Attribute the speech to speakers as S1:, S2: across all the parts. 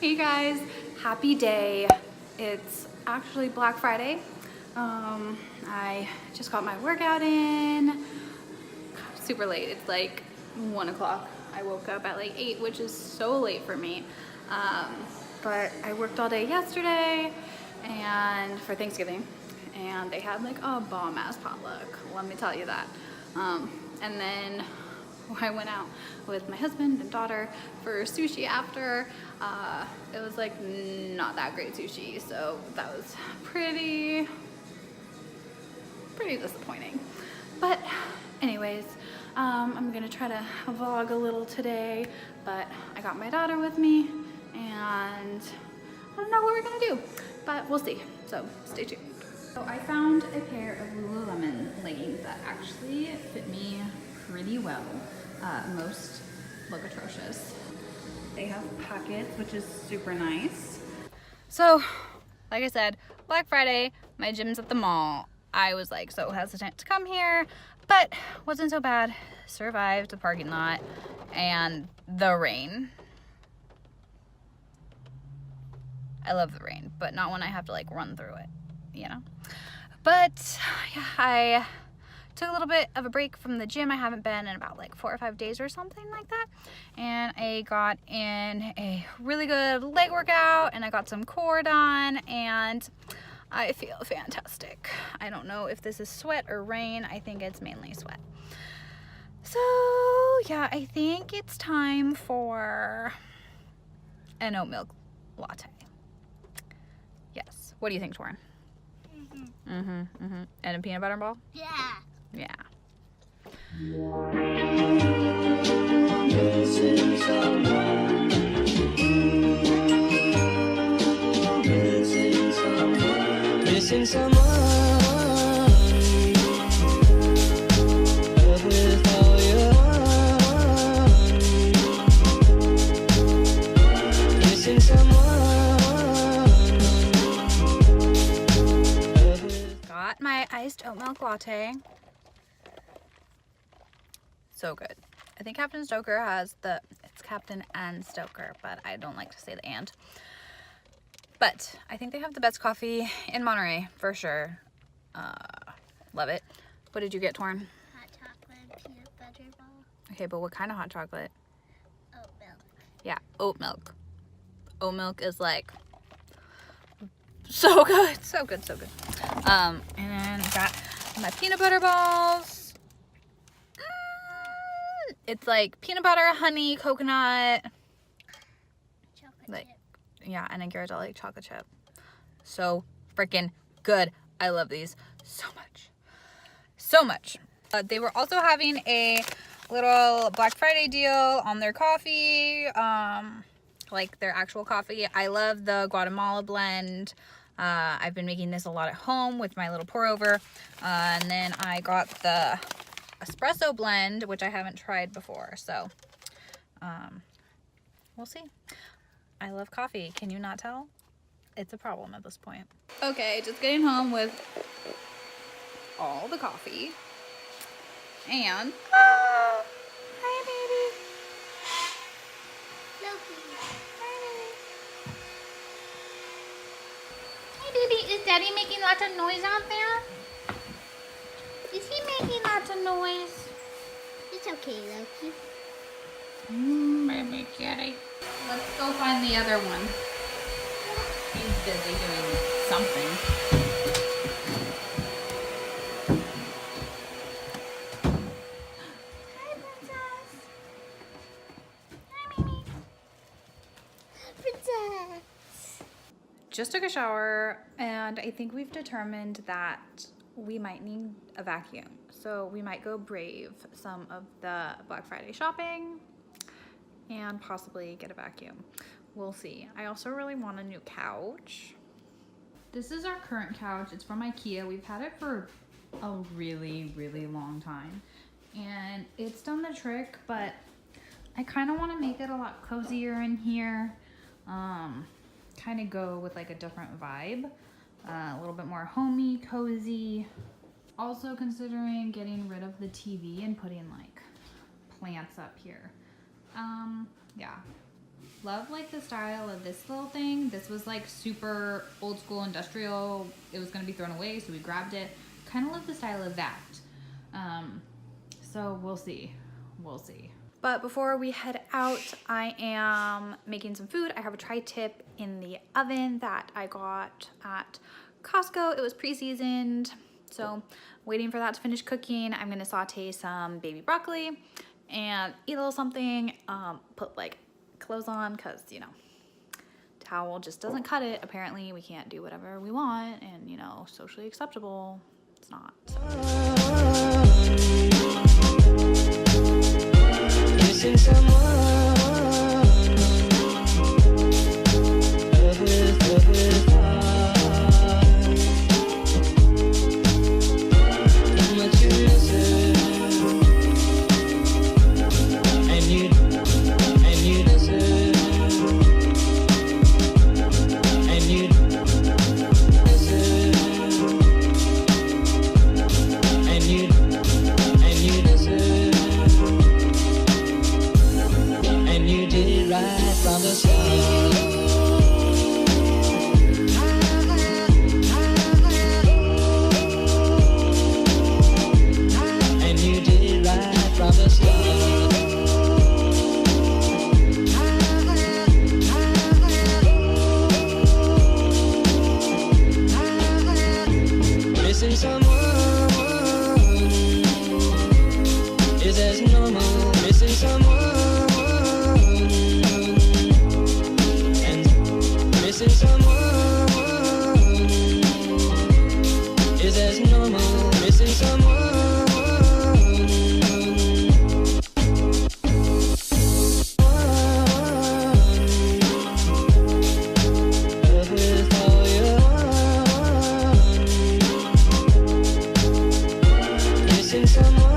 S1: Hey guys, happy day. It's actually Black Friday. I just got my workout in. Super late, it's like 1 o'clock. I woke up at like 8, which is so late for me. But I worked all day yesterday and for Thanksgiving, and they had like a bomb ass potluck, let me tell you that. And then I went out with my husband and daughter for sushi after. It was like not that great sushi, so that was pretty disappointing. But anyways, I'm gonna try to vlog a little today, but I got my daughter with me and I don't know what we're gonna do, but we'll see, so stay tuned. So I found a pair of Lululemon leggings that actually fit me pretty well. Most look atrocious. They have pockets, which is super nice. So, like I said, Black Friday, my gym's at the mall. I was like so hesitant to come here, but wasn't so bad. Survived the parking lot and the rain. I love the rain, but not when I have to like run through it, you know? But yeah, I took a little bit of a break from the gym. I haven't been in about like 4 or 5 days or something like that. And I got in a really good leg workout and I got some core done and I feel fantastic. I don't know if this is sweat or rain. I think it's mainly sweat. So yeah, I think it's time for an oat milk latte. Yes. What do you think, Torin? And a peanut butter ball?
S2: Yeah.
S1: Yeah.
S3: Missing someone. Missing someone. Missing someone. Love with all your heart. Missing someone. Love with.
S1: Got my iced oat milk latte. So good. I think Captain Stoker has it's Captain and Stoker, but I don't like to say the and. But I think they have the best coffee in Monterey, for sure. Love it. What did you get, Torn?
S2: Hot chocolate peanut butter ball.
S1: Okay, but what kind of hot chocolate?
S2: Oat milk.
S1: Yeah, oat milk. Oat milk is like so good, so good, so good. And then got my peanut butter balls. It's like peanut butter, honey, coconut,
S2: Chocolate
S1: like
S2: chip.
S1: yeah, and a Ghirardelli chocolate chip. So freaking good. I love these so much, so much. They were also having a little Black Friday deal on their coffee, like their actual coffee. I love the Guatemala blend. I've been making this a lot at home with my little pour over. And then I got the espresso blend, which I haven't tried before. So, we'll see. I love coffee. Can you not tell? It's a problem at this point. Okay, just getting home with all the coffee. And, hi baby.
S2: Loki.
S1: Hey baby, is daddy making lots of noise out there? Is he making lots of noise?
S2: It's okay, Loki.
S1: Baby kitty. Let's go find the other one. He's busy doing something. Hi, princess. Hi, Mimi.
S2: Princess.
S1: Just took a shower, and I think we've determined that we might need a vacuum. So we might go brave some of the Black Friday shopping and possibly get a vacuum. We'll see. I also really want a new couch. This is our current couch. It's from IKEA. We've had it for a really, really long time. And it's done the trick, but I kind of want to make it a lot cozier in here. Kind of go with like a different vibe. A little bit more homey, cozy. Also considering getting rid of the TV and putting like plants up here. Yeah. Love like the style of this little thing. This was like super old school industrial. It was gonna be thrown away, so we grabbed it. Kind of love the style of that. So we'll see. We'll see. But before we head out, I am making some food. I have a tri-tip in the oven that I got at Costco. It was pre-seasoned, so waiting for that to finish cooking. I'm gonna saute some baby broccoli and eat a little something. Put like clothes on, because you know, towel just doesn't cut it. Apparently we can't do whatever we want, and you know, socially acceptable it's not.
S3: Missing someone. Love with heart. How much you miss it. And you deserve. And you deserve. And you deserve. And you did it right from the start. And you did it right from the start. Missing someone is as normal. Missing someone and missing someone is as normal. Missing someone. Love with all your heart. Missing someone.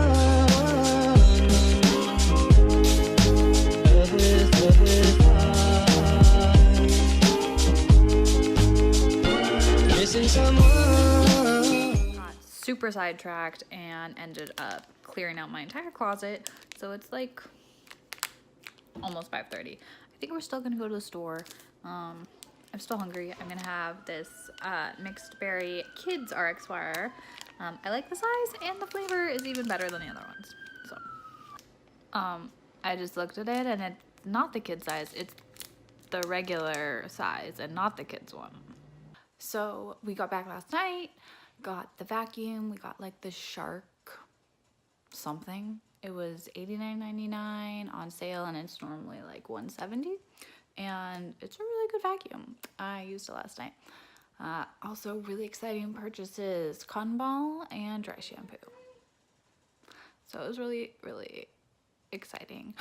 S3: Love with heart. Missing someone.
S1: Got super sidetracked and ended up clearing out my entire closet. So it's like almost 5:30. I think we're still gonna go to the store. I'm still hungry. I'm gonna have this mixed berry kids RX wire. I like the size, and the flavor is even better than the other ones. So I just looked at it, and it's not the kid size, it's the regular size and not the kids one. So we got back last night, got the vacuum, we got like the Shark something. It was $89.99 on sale, and it's normally like $170, and it's a really good vacuum. I used it last night. Also really exciting purchases, cotton ball and dry shampoo. So it was really, really exciting.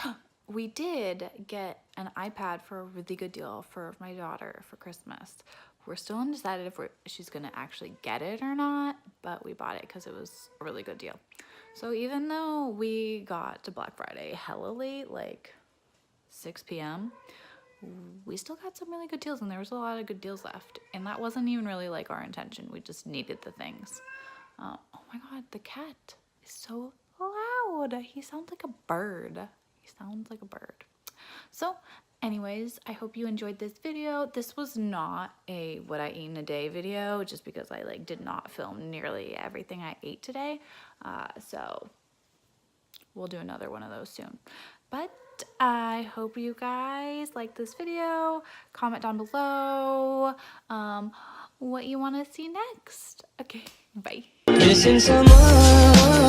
S1: We did get an iPad for a really good deal for my daughter for Christmas. We're still undecided if she's gonna actually get it or not, but we bought it because it was a really good deal. So even though we got to Black Friday hella late, like 6 p.m., we still got some really good deals, and there was a lot of good deals left. And that wasn't even really like our intention. We just needed the things. Oh my God, the cat is so loud. He sounds like a bird. He sounds like a bird. So anyways, I hope you enjoyed this video. This was not a what I eat in a day video, just because I like did not film nearly everything I ate today. So we'll do another one of those soon. But I hope you guys like this video. Comment down below what you want to see next. Okay, bye.
S3: Missing someone.